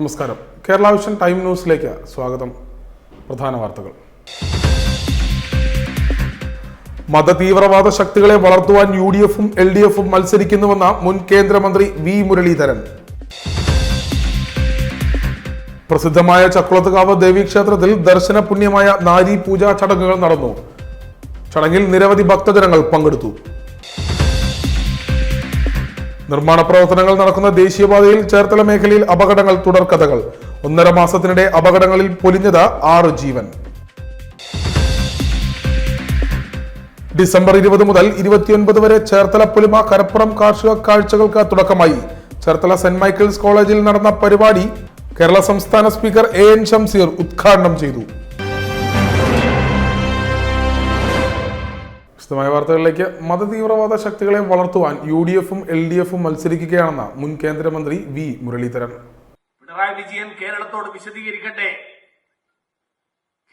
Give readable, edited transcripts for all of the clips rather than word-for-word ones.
നമസ്കാരം. Kerala vision time ന്യൂസിലേക്ക് സ്വാഗതം. പ്രധാന വാർത്തകൾ. മതതീവ്രവാദ ശക്തികളെ വളർത്തുവാൻ UDFും LDFും മത്സരിക്കുന്നുവെന്ന മുൻ കേന്ദ്രമന്ത്രി വി മുരളീധരൻ. പ്രസിദ്ധമായ ചക്കുളത്തുകാവ് ദേവീക്ഷേത്രത്തിൽ ദർശന പുണ്യമായ നാരി പൂജാ ചടങ്ങുകൾ നടന്നു. ചടങ്ങിൽ നിരവധി ഭക്തജനങ്ങൾ പങ്കെടുത്തു. നിർമ്മാണ പ്രവർത്തനങ്ങൾ നടക്കുന്ന ദേശീയപാതയിൽ ചേർത്തല മേഖലയിൽ അപകടങ്ങൾ തുടർക്കഥകൾ. 1.5 മാസത്തിനിടെ അപകടങ്ങളിൽ പൊലിഞ്ഞത് 6 ജീവൻ. ഡിസംബർ 20 മുതൽ 29 വരെ ചേർത്തല പൊലിമ കരപ്പുറം കാർഷിക കാഴ്ചകൾക്ക് തുടക്കമായി. ചേർത്തല സെന്റ് മൈക്കിൾസ് കോളേജിൽ നടന്ന പരിപാടി കേരള സംസ്ഥാന സ്പീക്കർ AN ഷംസീർ ഉദ്ഘാടനം ചെയ്തു. വിശദമായ വാർത്തകളിലേക്ക്. മതതീവ്രവാദ ശക്തികളെ വളർത്തുവാൻ UDFും LDFും മത്സരിക്കുകയാണെന്ന് മുൻ കേന്ദ്രമന്ത്രി വി മുരളീധരൻ. പിണറായി വിജയൻ കേരളത്തോട് വിശദീകരിക്കട്ടെ,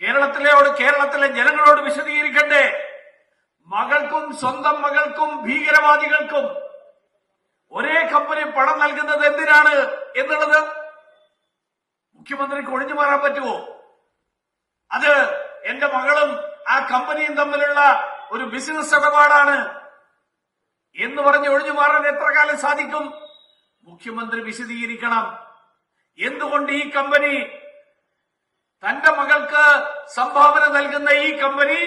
കേരളത്തിലെ ജനങ്ങളോട് വിശദീകരിക്കട്ടെ. മകൾക്കും സ്വന്തം മകൾക്കും ഭീകരവാദികൾക്കും ഒരേ കമ്പനി പണം നൽകുന്നത് എന്തിനാണ് എന്നുള്ളത് മുഖ്യമന്ത്രിക്ക് ഒഴിഞ്ഞു മാറാൻ പറ്റുമോ? അത് എന്റെ മകളും ആ കമ്പനിയും തമ്മിലുള്ള ഒരു ബിസിനസ് ഇടപാടാണ് എന്ന് പറഞ്ഞ് ഒഴിഞ്ഞു മാറാൻ എത്ര കാലം സാധിക്കും? മുഖ്യമന്ത്രി വിശദീകരിക്കണം. എന്തുകൊണ്ട് ഈ കമ്പനി, തന്റെ മകൾക്ക് സംഭാവന നൽകുന്ന ഈ കമ്പനി,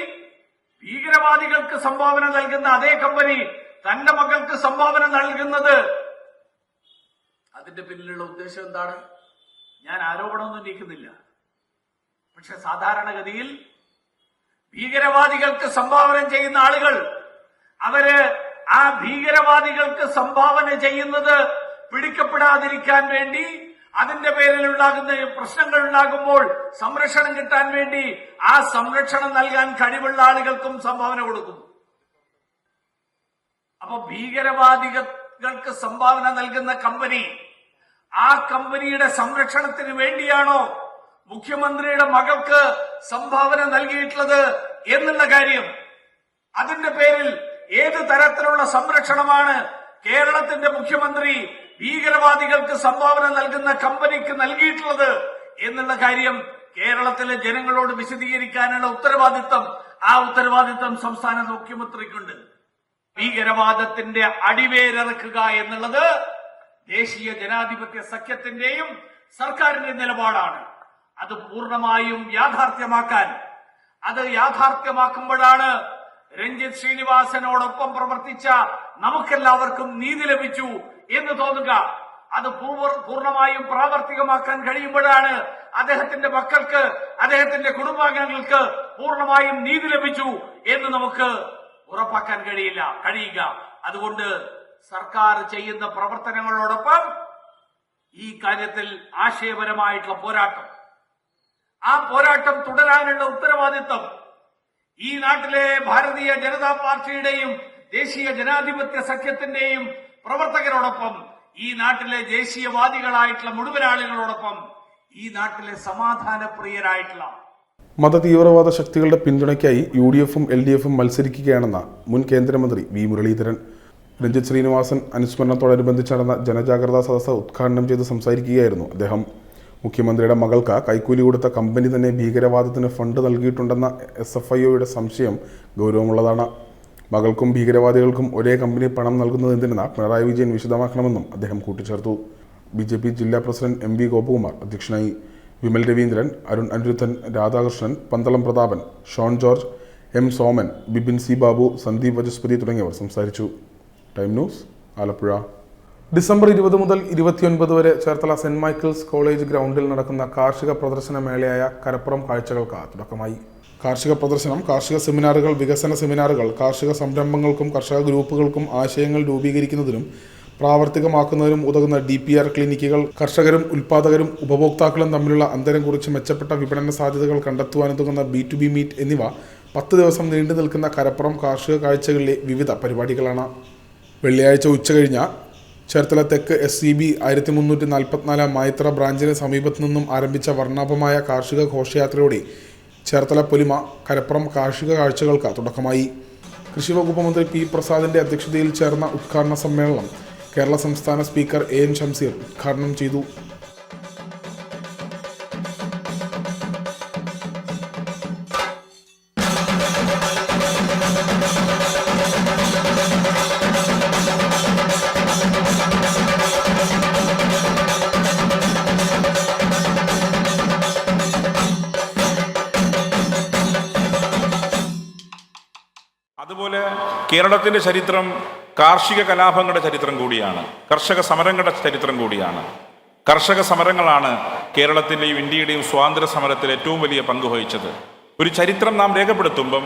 ഭീകരവാദികൾക്ക് സംഭാവന നൽകുന്ന അതേ കമ്പനി തന്റെ മകൾക്ക് സംഭാവന നൽകുന്നത്, അതിന്റെ പിന്നിലുള്ള ഉദ്ദേശം എന്താണ്? ഞാൻ ആരോപണമൊന്നും ഉന്നയിക്കുന്നില്ല. പക്ഷെ സാധാരണഗതിയിൽ ഭീകരവാദികൾക്ക് സംഭാവന ചെയ്യുന്ന ആളുകൾ, അവര് ആ ഭീകരവാദികൾക്ക് സംഭാവന ചെയ്യുന്നത് പിടിക്കപ്പെടാതിരിക്കാൻ വേണ്ടി, അതിന്റെ പേരിൽ ഉണ്ടാകുന്ന പ്രശ്നങ്ങൾ ഉണ്ടാകുമ്പോൾ സംരക്ഷണം കിട്ടാൻ വേണ്ടി ആ സംരക്ഷണം നൽകാൻ കഴിവുള്ള ആളുകൾക്കും സംഭാവന കൊടുക്കും. അപ്പൊ ഭീകരവാദികൾക്ക് സംഭാവന നൽകുന്ന കമ്പനി, ആ കമ്പനിയുടെ സംരക്ഷണത്തിന് വേണ്ടിയാണോ മുഖ്യമന്ത്രിയുടെ മകൾക്ക് സംഭാവന നൽകിയിട്ടുള്ളത് എന്നുള്ള കാര്യം, അതിന്റെ പേരിൽ ഏത് തരത്തിലുള്ള സംരക്ഷണമാണ് കേരളത്തിന്റെ മുഖ്യമന്ത്രി ഭീകരവാദികൾക്ക് സംഭാവന നൽകുന്ന കമ്പനിക്ക് നൽകിയിട്ടുള്ളത് എന്നുള്ള കാര്യം കേരളത്തിലെ ജനങ്ങളോട് വിശദീകരിക്കാനുള്ള ഉത്തരവാദിത്തം സംസ്ഥാന മുഖ്യമന്ത്രിക്കുണ്ട്. ഭീകരവാദത്തിന്റെ അടിവേരിറക്കുക എന്നുള്ളത് ദേശീയ ജനാധിപത്യ സഖ്യത്തിന്റെയും സർക്കാരിന്റെ നിലപാടാണ്. അത് പൂർണ്ണമായും യാഥാർത്ഥ്യമാക്കുമ്പോഴാണ് രഞ്ജിത്ത് ശ്രീനിവാസനോടൊപ്പം പ്രവർത്തിച്ച നമുക്കെല്ലാവർക്കും നീതി ലഭിച്ചു എന്ന് തോന്നുക. അത് പൂർണ്ണമായും പ്രാവർത്തികമാക്കാൻ കഴിയുമ്പോഴാണ് അദ്ദേഹത്തിന്റെ മക്കൾക്ക്, അദ്ദേഹത്തിന്റെ കുടുംബാംഗങ്ങൾക്ക് പൂർണ്ണമായും നീതി ലഭിച്ചു എന്ന് നമുക്ക് ഉറപ്പാക്കാൻ കഴിയുക. അതുകൊണ്ട് സർക്കാർ ചെയ്യുന്ന പ്രവർത്തനങ്ങളോടൊപ്പം ഈ കാര്യത്തിൽ ആശയപരമായിട്ടുള്ള ആ പോരാട്ടം തുടരാനുള്ള ഉത്തരവാദിത്തം ഈ നാട്ടിലെ ഭാരതീയ ജനതാ പാർട്ടിയുടെയും ദേശീയ ജനാധിപത്യ സഖ്യത്തിന്റെയും പ്രവർത്തകരോടൊപ്പം, ഈ നാട്ടിലെ ദേശീയവാദികളായിട്ടുള്ള മുഴുവൻ ആളുകളോടൊപ്പം, ഈ നാട്ടിലെ സമാധാനപ്രിയരായിട്ടുള്ള മതതീവ്രവാദ ശക്തികളുടെ പിന്തുണയ്ക്കായി UDFും LDFും മത്സരിക്കുകയാണെന്ന് മുൻ കേന്ദ്രമന്ത്രി വി മുരളീധരൻ. രഞ്ജിത്ത് ശ്രീനിവാസൻ അനുസ്മരണത്തോടനുബന്ധിച്ച് നടന്ന ജനജാഗ്രതാ സദസ്സ് ഉദ്ഘാടനം ചെയ്ത് സംസാരിക്കുകയായിരുന്നു അദ്ദേഹം. മുഖ്യമന്ത്രിയുടെ മകൾക്ക് കൈക്കൂലി കൊടുത്ത കമ്പനി തന്നെ ഭീകരവാദത്തിന് ഫണ്ട് നൽകിയിട്ടുണ്ടെന്ന SFIOയുടെ സംശയം ഗൗരവമുള്ളതാണ്. മകൾക്കും ഭീകരവാദികൾക്കും ഒരേ കമ്പനി പണം നൽകുന്നത് എന്തിനെന്ന് പിണറായി വിജയൻ വിശദമാക്കണമെന്നും അദ്ദേഹം കൂട്ടിച്ചേർത്തു. BJP ജില്ലാ പ്രസിഡന്റ് MV ഗോപകുമാർ അധ്യക്ഷനായി. വിമൽ രവീന്ദ്രൻ, അരുൺ അനിരുദ്ധൻ, രാധാകൃഷ്ണൻ, പന്തളം പ്രതാപൻ, ഷോൺ ജോർജ്, M സോമൻ, ബിപിൻ C ബാബു, സന്ദീപ് വചസ്പതി തുടങ്ങിയവർ സംസാരിച്ചു. Time news, Alappuzha. ഡിസംബർ 20 മുതൽ 29 വരെ ചേർത്തല സെന്റ് മൈക്കിൾസ് കോളേജ് ഗ്രൗണ്ടിൽ നടക്കുന്ന കാർഷിക പ്രദർശന മേളയായ കരപ്പുറം കാഴ്ചകൾക്ക് തുടക്കമായി. കാർഷിക പ്രദർശനം, കാർഷിക സെമിനാറുകൾ, വികസന സെമിനാറുകൾ, കാർഷിക സംരംഭങ്ങൾക്കും കർഷക ഗ്രൂപ്പുകൾക്കും ആശയങ്ങൾ രൂപീകരിക്കുന്നതിനും പ്രാവർത്തികമാക്കുന്നതിനും ഉതകുന്ന DPR ക്ലിനിക്കുകൾ, കർഷകരും ഉൽപ്പാദകരും ഉപഭോക്താക്കളും തമ്മിലുള്ള അന്തരം കുറിച്ച് മെച്ചപ്പെട്ട വിപണന സാധ്യതകൾ കണ്ടെത്തുവാനുതകുന്ന B2B മീറ്റ് എന്നിവ 10 ദിവസം നീണ്ടു നിൽക്കുന്ന കരപ്പുറം കാർഷിക കാഴ്ചകളിലെ വിവിധ പരിപാടികളാണ്. വെള്ളിയാഴ്ച ഉച്ചകഴിഞ്ഞ ചേർത്തല തെക്ക് SCB 1344 മൈത്ര ബ്രാഞ്ചിന് സമീപത്തു നിന്നും ആരംഭിച്ച വർണ്ണാഭമായ കാർഷിക ഘോഷയാത്രയോടെ ചേർത്തല പൊലിമ കരപ്പുറം കാർഷിക കാഴ്ചകൾക്ക് തുടക്കമായി. കൃഷി വകുപ്പ് മന്ത്രി P പ്രസാദിന്റെ അധ്യക്ഷതയിൽ ചേർന്ന ഉദ്ഘാടന സമ്മേളനം കേരള സംസ്ഥാന സ്പീക്കർ AN ഷംസീർ ഉദ്ഘാടനം ചെയ്തു. കേരളത്തിൻ്റെ ചരിത്രം കാർഷിക കലാപങ്ങളുടെ ചരിത്രം കൂടിയാണ്, കർഷക സമരങ്ങളുടെ ചരിത്രം കൂടിയാണ്. കർഷക സമരങ്ങളാണ് കേരളത്തിൻ്റെയും ഇന്ത്യയുടെയും സ്വാതന്ത്ര്യ സമരത്തിൽ ഏറ്റവും വലിയ പങ്ക് വഹിച്ചത്. ഒരു ചരിത്രം നാം രേഖപ്പെടുത്തുമ്പം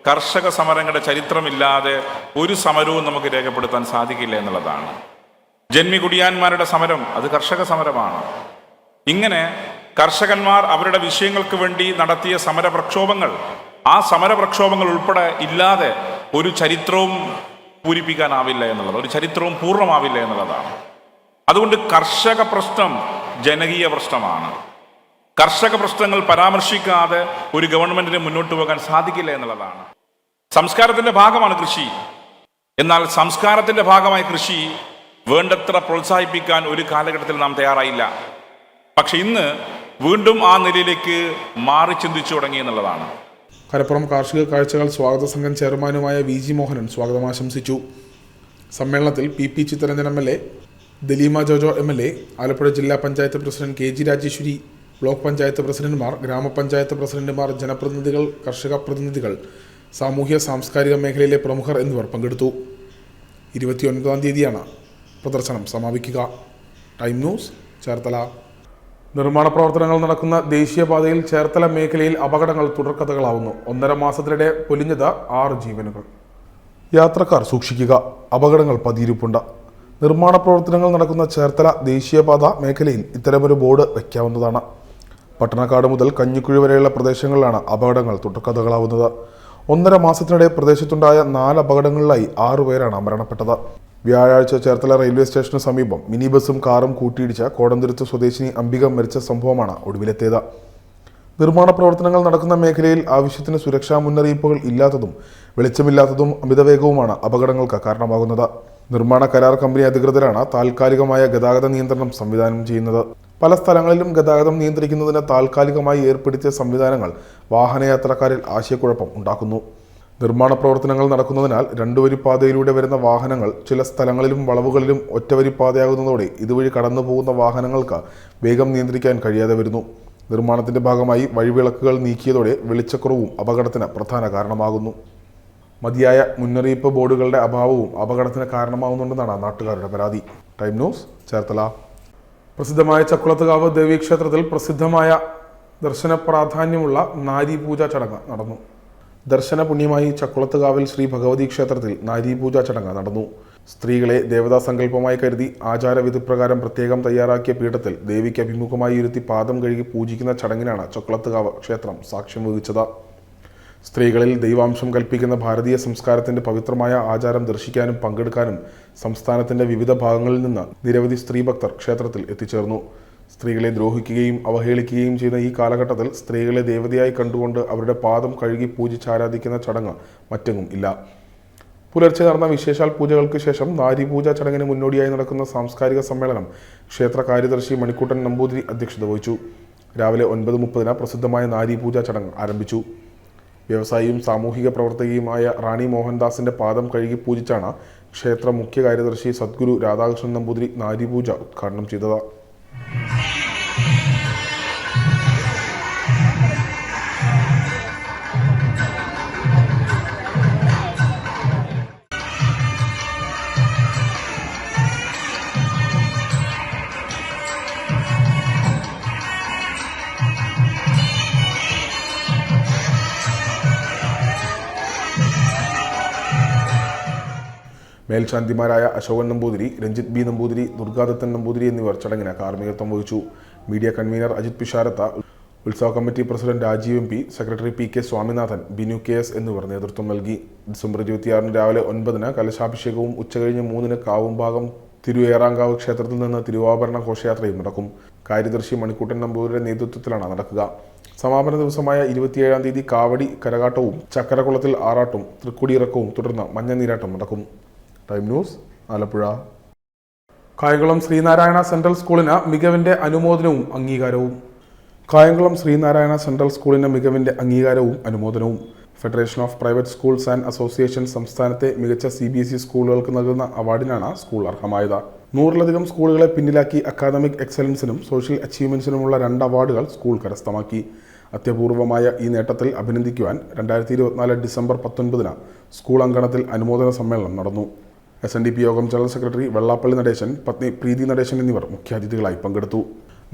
കർഷക സമരങ്ങളുടെ ചരിത്രമില്ലാതെ ഒരു സമരവും നമുക്ക് രേഖപ്പെടുത്താൻ സാധിക്കില്ല എന്നുള്ളതാണ്. ജന്മികുടിയാന്മാരുടെ സമരം അത് കർഷക സമരമാണ്. ഇങ്ങനെ കർഷകന്മാർ അവരുടെ വിഷയങ്ങൾക്ക് വേണ്ടി നടത്തിയ സമരപ്രക്ഷോഭങ്ങൾ, ആ സമരപ്രക്ഷോഭങ്ങൾ ഉൾപ്പെടെ ഇല്ലാതെ ഒരു ചരിത്രവും പൂരിപ്പിക്കാനാവില്ല എന്നുള്ളത്, ഒരു ചരിത്രവും പൂർണ്ണമാവില്ല എന്നുള്ളതാണ്. അതുകൊണ്ട് കർഷക പ്രശ്നം ജനകീയ പ്രശ്നമാണ്. കർഷക പ്രശ്നങ്ങൾ പരാമർശിക്കാതെ ഒരു ഗവൺമെന്റിന് മുന്നോട്ട് പോകാൻ സാധിക്കില്ല എന്നുള്ളതാണ്. സംസ്കാരത്തിന്റെ ഭാഗമാണ് കൃഷി. എന്നാൽ സംസ്കാരത്തിന്റെ ഭാഗമായ കൃഷി വേണ്ടത്ര പ്രോത്സാഹിപ്പിക്കാൻ ഒരു കാലഘട്ടത്തിൽ നാം തയ്യാറായില്ല. പക്ഷെ ഇന്ന് വീണ്ടും ആ നിലയിലേക്ക് മാറി ചിന്തിച്ചു തുടങ്ങി എന്നുള്ളതാണ്. കരപ്പുറം കാർഷിക കാഴ്ചകൾ സ്വാഗത സംഘം ചെയർമാനുമായ VG മോഹനൻ സ്വാഗതം ആശംസിച്ചു. സമ്മേളനത്തിൽ PP Chittaranjan MLA, Daleema Jojo MLA, Alappuzha ജില്ലാ panchayat president KG Rajeshwari, block panchayat പ്രസിഡന്റുമാർ, ഗ്രാമപഞ്ചായത്ത് പ്രസിഡന്റുമാർ, ജനപ്രതിനിധികൾ, കർഷക പ്രതിനിധികൾ, സാമൂഹ്യ സാംസ്കാരിക മേഖലയിലെ പ്രമുഖർ എന്നിവർ പങ്കെടുത്തു. 29-ാം തീയതിയാണ് പ്രദർശനം സമാപിക്കുക. Time news, Cherthala. നിർമ്മാണ പ്രവർത്തനങ്ങൾ നടക്കുന്ന ദേശീയപാതയിൽ ചേർത്തല മേഖലയിൽ അപകടങ്ങൾ തുടർക്കഥകളാവുന്നു. 1.5 മാസത്തിനിടെ പൊലിഞ്ഞത് 6 ജീവനുകൾ. യാത്രക്കാർ സൂക്ഷിക്കുക, അപകടങ്ങൾ പതിയിരിപ്പുണ്ട്. നിർമ്മാണ പ്രവർത്തനങ്ങൾ നടക്കുന്ന ചേർത്തല ദേശീയപാത മേഖലയിൽ ഇത്തരമൊരു ബോർഡ് വയ്ക്കാവുന്നതാണ്. പട്ടണക്കാട് മുതൽ കഞ്ഞിക്കുഴി വരെയുള്ള പ്രദേശങ്ങളിലാണ് അപകടങ്ങൾ തുടർക്കഥകളാവുന്നത്. 1.5 മാസത്തിനിടെ പ്രദേശത്തുണ്ടായ 4 അപകടങ്ങളിലായി 6 പേരാണ് മരണപ്പെട്ടത്. വ്യാഴാഴ്ച ചേർത്തല റെയിൽവേ സ്റ്റേഷന് സമീപം മിനി ബസും കാറും കൂട്ടിയിടിച്ച കോടന്തുരുത്ത് സ്വദേശിനി അംബിക മരിച്ച സംഭവമാണ് ഒടുവിലെത്തിയത്. നിർമ്മാണ പ്രവർത്തനങ്ങൾ നടക്കുന്ന മേഖലയിൽ ആവശ്യത്തിന് സുരക്ഷാ മുന്നറിയിപ്പുകൾ ഇല്ലാത്തതും വെളിച്ചമില്ലാത്തതും അമിതവേഗവുമാണ് അപകടങ്ങൾക്ക് കാരണമാകുന്നത്. നിർമ്മാണ കരാർ കമ്പനി അധികൃതരാണ് താൽക്കാലികമായ ഗതാഗത നിയന്ത്രണം സംവിധാനം ചെയ്യുന്നത്. പല സ്ഥലങ്ങളിലും ഗതാഗതം നിയന്ത്രിക്കുന്നതിന് താൽക്കാലികമായി ഏർപ്പെടുത്തിയ സംവിധാനങ്ങൾ വാഹനയാത്രക്കാരിൽ ആശയക്കുഴപ്പം ഉണ്ടാക്കുന്നു. നിർമ്മാണ പ്രവർത്തനങ്ങൾ നടക്കുന്നതിനാൽ 2 വരിപ്പാതയിലൂടെ വരുന്ന വാഹനങ്ങൾ ചില സ്ഥലങ്ങളിലും വളവുകളിലും ഒറ്റവരിപ്പാതയാകുന്നതോടെ ഇതുവഴി കടന്നു പോകുന്ന വാഹനങ്ങൾക്ക് വേഗം നിയന്ത്രിക്കാൻ കഴിയാതെ വരുന്നു. നിർമ്മാണത്തിന്റെ ഭാഗമായി വഴിവിളക്കുകൾ നീക്കിയതോടെ വെളിച്ചക്കുറവും അപകടത്തിന് പ്രധാന കാരണമാകുന്നു. മതിയായ മുന്നറിയിപ്പ് ബോർഡുകളുടെ അഭാവവും അപകടത്തിന് കാരണമാകുന്നുണ്ടെന്നാണ് നാട്ടുകാരുടെ പരാതി. Time news, Cherthala. പ്രസിദ്ധമായ ചക്കുളത്തുകാവ് ദേവീക്ഷേത്രത്തിൽ പ്രസിദ്ധമായ ദർശന പ്രാധാന്യമുള്ള നാരീപൂജ ചടങ്ങ് നടന്നു. ദർശന പുണ്യമായി ചക്കുളത്തുകാവിൽ ശ്രീ ഭഗവതി ക്ഷേത്രത്തിൽ നാരീപൂജ ചടങ്ങ് നടന്നു. സ്ത്രീകളെ ദേവതാ സങ്കല്പമായി കരുതി ആചാരവിധി പ്രകാരം പ്രത്യേകം തയ്യാറാക്കിയ പീഠത്തിൽ ദേവിക്ക് അഭിമുഖമായി ഇരുത്തി പാദം കഴുകി പൂജിക്കുന്ന ചടങ്ങിനാണ് ചക്കുളത്തുകാവ് ക്ഷേത്രം സാക്ഷ്യം വഹിച്ചത്. സ്ത്രീകളിൽ ദൈവാംശം കൽപ്പിക്കുന്ന ഭാരതീയ സംസ്കാരത്തിന്റെ പവിത്രമായ ആചാരം ദർശിക്കാനും പങ്കെടുക്കാനും സംസ്ഥാനത്തിന്റെ വിവിധ ഭാഗങ്ങളിൽ നിന്ന് നിരവധി സ്ത്രീഭക്തർ ക്ഷേത്രത്തിൽ എത്തിച്ചേർന്നു. സ്ത്രീകളെ ദ്രോഹിക്കുകയും അവഹേളിക്കുകയും ചെയ്യുന്ന ഈ കാലഘട്ടത്തിൽ സ്ത്രീകളെ ദേവതയായി കണ്ടുകൊണ്ട് അവരുടെ പാദം കഴുകി പൂജിച്ചാരാധിക്കുന്ന ചടങ്ങ് മറ്റെങ്ങും ഇല്ല. പുലർച്ചെ നടന്ന വിശേഷാൽ പൂജകൾക്ക് ശേഷം നാരീപൂജ ചടങ്ങിന് മുന്നോടിയായി നടക്കുന്ന സാംസ്കാരിക സമ്മേളനം ക്ഷേത്ര കാര്യദർശി മണിക്കൂട്ടൻ നമ്പൂതിരി അധ്യക്ഷത വഹിച്ചു. രാവിലെ 9:30 പ്രസിദ്ധമായ നാരീപൂജ ചടങ്ങ് ആരംഭിച്ചു. വ്യവസായിയും സാമൂഹിക പ്രവർത്തകയുമായ റാണി മോഹൻദാസിന്റെ പാദം കഴുകി പൂജിച്ചാണ് ക്ഷേത്ര മുഖ്യ കാര്യദർശി സദ്ഗുരു രാധാകൃഷ്ണൻ നമ്പൂതിരി നാരീപൂജ ഉദ്ഘാടനം ചെയ്തത്. മേൽശാന്തിമാരായ അശോകൻ നമ്പൂതിരി, രഞ്ജിത്ത് B നമ്പൂതിരി, ദുർഗാദത്തൻ നമ്പൂതിരി എന്നിവർ ചടങ്ങിന് കാർമ്മികത്വം വഹിച്ചു. മീഡിയ കൺവീനർ അജിത് പിഷാരത്ത, ഉത്സവ committee president Rajeev MP, secretary PK Swaminathan, Binu KS എന്നിവർ നേതൃത്വം നൽകി. ഡിസംബർ 26 രാവിലെ 9 കലശാഭിഷേകവും ഉച്ചകഴിഞ്ഞ് 3 കാവുംഭാഗം തിരുവേറാങ്കാവ് ക്ഷേത്രത്തിൽ നിന്ന് തിരുവാഭരണ ഘോഷയാത്രയും നടക്കും. കാര്യദർശി മണിക്കൂട്ടൻ നമ്പൂതിരിയുടെ നേതൃത്വത്തിലാണ് നടക്കുക. സമാപന ദിവസമായ 27-ാം തീയതി കാവടി കരകാട്ടവും ചക്കരക്കുളത്തിൽ ആറാട്ടും തൃക്കൊടിയിറക്കവും തുടർന്ന് മഞ്ഞനീരാട്ടം നടക്കും. Time news, Alappuzha. Kayamkulam Sreenarayana central സ്കൂളിന് മികവിന്റെ അനുമോദനവും അംഗീകാരവും. കായംകുളം ശ്രീനാരായണ സെൻട്രൽ സ്കൂളിന് മികവിന്റെ അംഗീകാരവും അനുമോദനവും. Federation of private schools and association സംസ്ഥാനത്തെ മികച്ച CBSE സ്കൂളുകൾക്ക് നൽകുന്ന അവാർഡിനാണ് സ്കൂൾ അർഹമായത്. 100-ലധികം സ്കൂളുകളെ പിന്നിലാക്കി അക്കാദമിക് എക്സലൻസിനും സോഷ്യൽ അച്ചീവ്മെന്റ്സിനുമുള്ള 2 അവാർഡുകൾ സ്കൂൾ കരസ്ഥമാക്കി. അത്യപൂർവമായ ഈ നേട്ടത്തിൽ അഭിനന്ദിക്കുവാൻ 2024 ഡിസംബർ 19 സ്കൂൾ അങ്കണത്തിൽ അനുമോദന സമ്മേളനം നടന്നു. SNDP യോഗം ജനറൽ സെക്രട്ടറി വെള്ളാപ്പള്ളി നടേശൻ, പത്നി പ്രീതി നടേശൻ എന്നിവർ മുഖ്യാതിഥികളായി പങ്കെടുത്തു.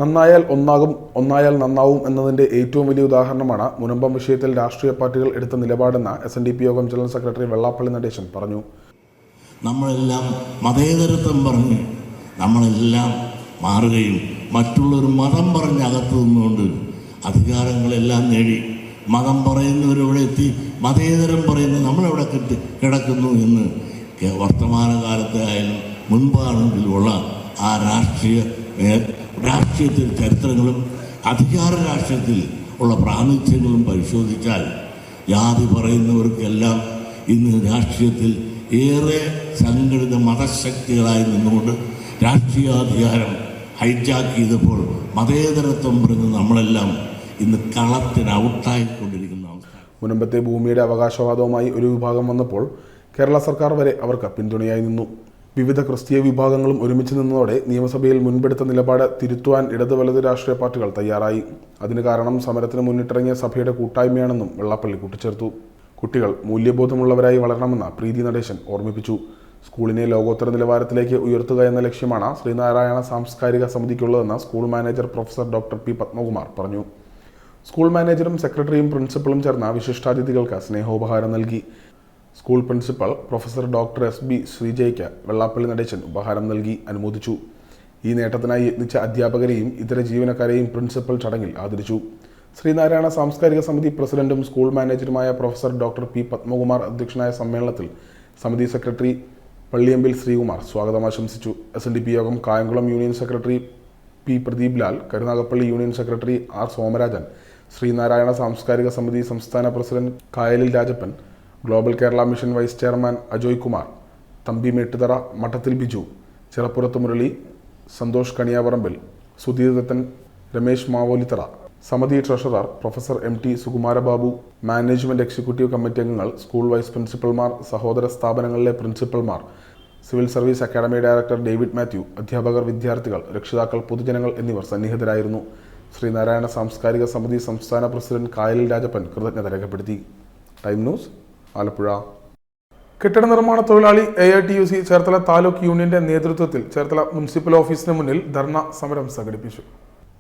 നന്നായാൽ ഒന്നാകും, ഒന്നായാൽ നന്നാവും എന്നതിൻ്റെ ഏറ്റവും വലിയ ഉദാഹരണമാണ് മുനമ്പം വിഷയത്തിൽ രാഷ്ട്രീയ പാർട്ടികൾ എടുത്ത നിലപാടെന്ന് SNDP യോഗം ജനറൽ സെക്രട്ടറി വെള്ളാപ്പള്ളി നടേശൻ പറഞ്ഞു. നമ്മളെല്ലാം മതേതരത്വം പറഞ്ഞ് നമ്മളെല്ലാം മാറുകയും മറ്റുള്ളൊരു മതം പറഞ്ഞ് അകത്ത് നിന്നുകൊണ്ട് അധികാരങ്ങളെല്ലാം നേടി മതം പറയുന്നവരിവിടെ എത്തി മതേതരം പറയുന്നത് നമ്മളെവിടെ കിടക്കുന്നു എന്ന് വർത്തമാനകാലത്തെ ആയാലും മുൻപാണെങ്കിലുള്ള ആ രാഷ്ട്രീയത്തിൽ ചരിത്രങ്ങളും അധികാര രാഷ്ട്രീയത്തിൽ ഉള്ള പ്രാമുഖ്യങ്ങളും പരിശോധിച്ചാൽ ജാതി പറയുന്നവർക്കെല്ലാം ഇന്ന് രാഷ്ട്രീയത്തിൽ ഏറെ സംഘടിത മതശക്തികളായി നിന്നുകൊണ്ട് രാഷ്ട്രീയാധികാരം ഹൈജാക്ക് ചെയ്തപ്പോൾ മതേതരത്വം പറഞ്ഞ് നമ്മളെല്ലാം ഇന്ന് കളത്തിന് ഔട്ടായിക്കൊണ്ടിരിക്കുന്ന അവസ്ഥ. മുനമ്പത്തെ ഭൂമിയുടെ അവകാശവാദവുമായി ഒരു വിഭാഗം വന്നപ്പോൾ കേരള സർക്കാർ വരെ അവർക്ക് പിന്തുണയായി നിന്നു. വിവിധ ക്രിസ്തീയ വിഭാഗങ്ങളും ഒരുമിച്ച് നിന്നതോടെ നിയമസഭയിൽ മുൻപെടുത്ത നിലപാട് തിരുത്തുവാൻ ഇടത് വലത് രാഷ്ട്രീയ പാർട്ടികൾ തയ്യാറായി. അതിന് കാരണം സമരത്തിന് മുന്നിട്ടിറങ്ങിയ സഭയുടെ കൂട്ടായ്മയാണെന്നും വെള്ളാപ്പള്ളി കൂട്ടിച്ചേർത്തു. കുട്ടികൾ മൂല്യബോധമുള്ളവരായി വളരണമെന്ന് പ്രീതി നടേശൻ ഓർമ്മിപ്പിച്ചു. സ്കൂളിനെ ലോകോത്തര നിലവാരത്തിലേക്ക് ഉയർത്തുക എന്ന ലക്ഷ്യമാണ് ശ്രീനാരായണ സാംസ്കാരിക സമിതിക്കുള്ളതെന്ന് school manager professor doctor P Padmakumar പറഞ്ഞു. സ്കൂൾ മാനേജറും സെക്രട്ടറിയും പ്രിൻസിപ്പലും ചേർന്ന വിശിഷ്ടാതിഥികൾക്ക് സ്നേഹോപഹാരം നൽകി. School principal professor doctor SB ശ്രീജയ്ക്ക് വെള്ളാപ്പള്ളി നടേശൻ ഉപഹാരം നൽകി അനുമോദിച്ചു. ഈ നേട്ടത്തിനായി യത്നിച്ച അധ്യാപകരെയും ഇതര ജീവനക്കാരെയും പ്രിൻസിപ്പൽ ചടങ്ങിൽ ആദരിച്ചു. ശ്രീനാരായണ സാംസ്കാരിക സമിതി പ്രസിഡന്റും സ്കൂൾ മാനേജറുമായ പ്രൊഫസർ ഡോക്ടർ പി പത്മകുമാർ അധ്യക്ഷനായ സമ്മേളനത്തിൽ സമിതി സെക്രട്ടറി പള്ളിയമ്പിൽ ശ്രീകുമാർ സ്വാഗതം ആശംസിച്ചു. SNDP യോഗം Kayamkulam union secretary P Pradeep Lal, Karunagappally union secretary R Somarajan, Sreenarayana സാംസ്കാരിക സമിതി സംസ്ഥാന പ്രസിഡന്റ് കായലിൽ Rajappan, global Kerala mission vice chairman Ajoy Kumar, Thampi Mettuthara, മഠത്തിൽ ബിജു, ചിറപ്പുറത്ത് മുരളി, സന്തോഷ് കണിയാപറമ്പിൽ, സുധീർ ദത്തൻ, രമേശ് മാവോലിത്തറ, സമിതി treasurer professor MT Sukumarababu, management executive committee അംഗങ്ങൾ, സ്കൂൾ വൈസ് പ്രിൻസിപ്പൽമാർ, സഹോദര സ്ഥാപനങ്ങളിലെ പ്രിൻസിപ്പൽമാർ, civil service academy director David Mathew, അധ്യാപകർ, വിദ്യാർത്ഥികൾ, രക്ഷിതാക്കൾ, പൊതുജനങ്ങൾ എന്നിവർ സന്നിഹിതരായിരുന്നു. ശ്രീനാരായണ സാംസ്കാരിക സമിതി സംസ്ഥാന പ്രസിഡന്റ് കായലിൽ രാജപ്പൻ കൃതജ്ഞത രേഖപ്പെടുത്തി. Time news, Alappuzha. കെട്ടിട നിർമ്മാണ തൊഴിലാളി AITUC ചേർത്തല താലൂക്ക് യൂണിയന്റെ നേതൃത്വത്തിൽ ചേർത്തല മുനിസിപ്പൽ ഓഫീസിന് മുന്നിൽ ധർണ സമരം സംഘടിപ്പിച്ചു.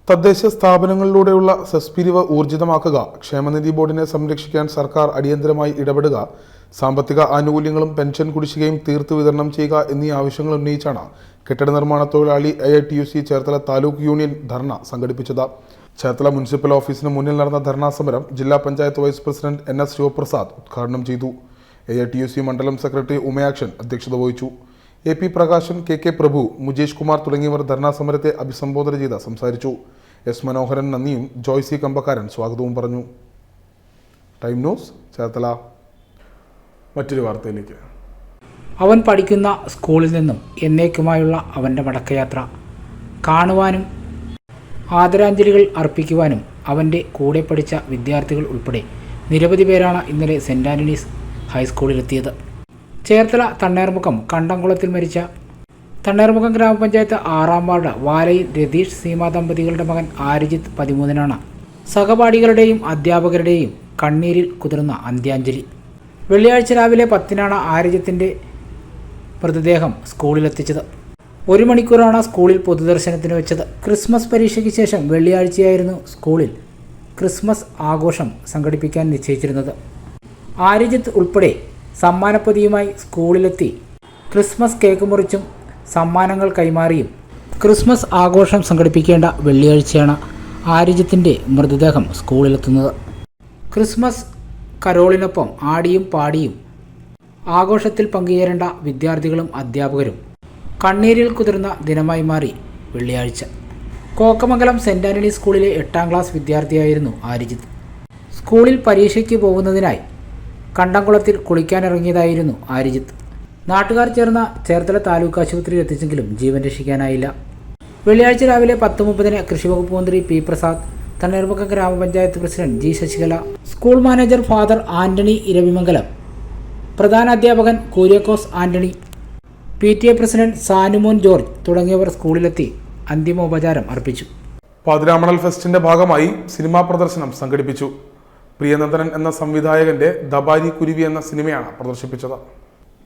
തദ്ദേശ സ്ഥാപനങ്ങളിലൂടെയുള്ള സെസ് പിരിവ് ഊർജിതമാക്കുക, ക്ഷേമനിധി ബോർഡിനെ സംരക്ഷിക്കാൻ സർക്കാർ അടിയന്തരമായി ഇടപെടുക, സാമ്പത്തിക ആനുകൂല്യങ്ങളും പെൻഷൻ കുടിശ്ശികയും തീർത്ത് വിതരണം ചെയ്യുക എന്നീ ആവശ്യങ്ങൾ ഉന്നയിച്ചാണ് കെട്ടിട നിർമ്മാണ തൊഴിലാളി AITUC ചേർത്തല താലൂക്ക് യൂണിയൻ ധർണ സംഘടിപ്പിച്ചത്. ചേർത്തല മുനിസിപ്പൽ ഓഫീസിന് മുന്നിൽ നടന്ന ധർണാ സമരം ജില്ലാ panchayat vice president NS Sivaprasad ഉദ്ഘാടനം ചെയ്തു. AITUC മണ്ഡലം സെക്രട്ടറി ഉമയാക്ഷൻ അധ്യക്ഷത വഹിച്ചു. AP പ്രകാശൻ, KK പ്രഭു, മുജേഷ് കുമാർ തുടങ്ങിയവർ ധർണാ സമരത്തെ അഭിസംബോധന ചെയ്ത് സംസാരിച്ചു. S മനോഹരൻ നന്ദിയും ജോയ് C കമ്പക്കാരൻ സ്വാഗതവും പറഞ്ഞു. Time news, Cherthala. മറ്റൊരു വാർത്തയിലേക്ക്. അവൻ പഠിക്കുന്ന സ്കൂളിൽ നിന്നും എന്നേക്കുമായുള്ള അവൻ്റെ മടക്കയാത്ര കാണുവാനും ആദരാഞ്ജലികൾ അർപ്പിക്കുവാനും അവൻ്റെ കൂടെ പഠിച്ച വിദ്യാർത്ഥികൾ ഉൾപ്പെടെ നിരവധി പേരാണ് ഇന്നലെ സെൻറ് ആൻ്റണീസ് ഹൈസ്കൂളിലെത്തിയത്. ചേർത്തല തണ്ണേർമുഖം കണ്ടംകുളത്തിൽ മരിച്ച തണ്ണേർമുഖം ഗ്രാമപഞ്ചായത്ത് 6-ാം വാർഡ് വാലയിൽ രതീഷ് സീമ ദമ്പതികളുടെ മകൻ ആരിജിത്ത് 13 സഹപാഠികളുടെയും അധ്യാപകരുടെയും കണ്ണീരിൽ കുതിർന്ന അന്ത്യാഞ്ജലി. വെള്ളിയാഴ്ച രാവിലെ 10 ആരിജിത്തിൻ്റെ മൃതദേഹം സ്കൂളിലെത്തിച്ചത്. 1 മണിക്കൂറാണ് സ്കൂളിൽ പൊതുദർശനത്തിന് വെച്ചത്. ക്രിസ്മസ് പരീക്ഷയ്ക്ക് ശേഷം വെള്ളിയാഴ്ചയായിരുന്നു സ്കൂളിൽ ക്രിസ്മസ് ആഘോഷം സംഘടിപ്പിക്കാൻ നിശ്ചയിച്ചിരുന്നത്. ആരിജിത്ത് ഉൾപ്പെടെ സമ്മാനപ്പൊതിയുമായി സ്കൂളിലെത്തി ക്രിസ്മസ് കേക്ക് മുറിച്ചും സമ്മാനങ്ങൾ കൈമാറിയും ക്രിസ്മസ് ആഘോഷം സംഘടിപ്പിക്കേണ്ട വെള്ളിയാഴ്ചയാണ് ആരിജിത്തിൻ്റെ മൃതദേഹം സ്കൂളിലെത്തുന്നത്. ക്രിസ്മസ് കരോളിനൊപ്പം ആടിയും പാടിയും ആഘോഷത്തിൽ പങ്കുചേരേണ്ട വിദ്യാർത്ഥികളും അധ്യാപകരും കണ്ണീരിൽ കുതിർന്ന ദിനമായി മാറി വെള്ളിയാഴ്ച. കോക്കമംഗലം സെൻറ് ആൻ്റണീസ് സ്കൂളിലെ 8-ാം ക്ലാസ് വിദ്യാർത്ഥിയായിരുന്നു ആരിജിത്ത്. സ്കൂളിൽ പരീക്ഷയ്ക്ക് പോകുന്നതിനായി കണ്ടംകുളത്തിൽ കുളിക്കാനിറങ്ങിയതായിരുന്നു ആരിജിത്ത്. നാട്ടുകാർ ചേർന്ന ചേർത്തല താലൂക്ക് ആശുപത്രിയിൽ എത്തിച്ചെങ്കിലും ജീവൻ രക്ഷിക്കാനായില്ല. വെള്ളിയാഴ്ച രാവിലെ 10:30 കൃഷിവകുപ്പ് മന്ത്രി P പ്രസാദ്, തണ്ണീർമുഖം ഗ്രാമപഞ്ചായത്ത് president G Sasikala, school manager father Antony Iravimangalam, പ്രധാനാധ്യാപകൻ Kuriakose Antony, PTA president Sanumon George തുടങ്ങിയവർ സ്കൂളിലെത്തി അന്തിമോപചാരം അർപ്പിച്ചു. പാതിരാമണൽ ഫെസ്റ്റിന്റെ ഭാഗമായി സിനിമാ പ്രദർശനം സംഘടിപ്പിച്ചു. പ്രിയനന്ദനൻ എന്ന സംവിധായകന്റെ ദബാരി കുരുവി എന്ന സിനിമയാണ് പ്രദർശിപ്പിച്ചത്.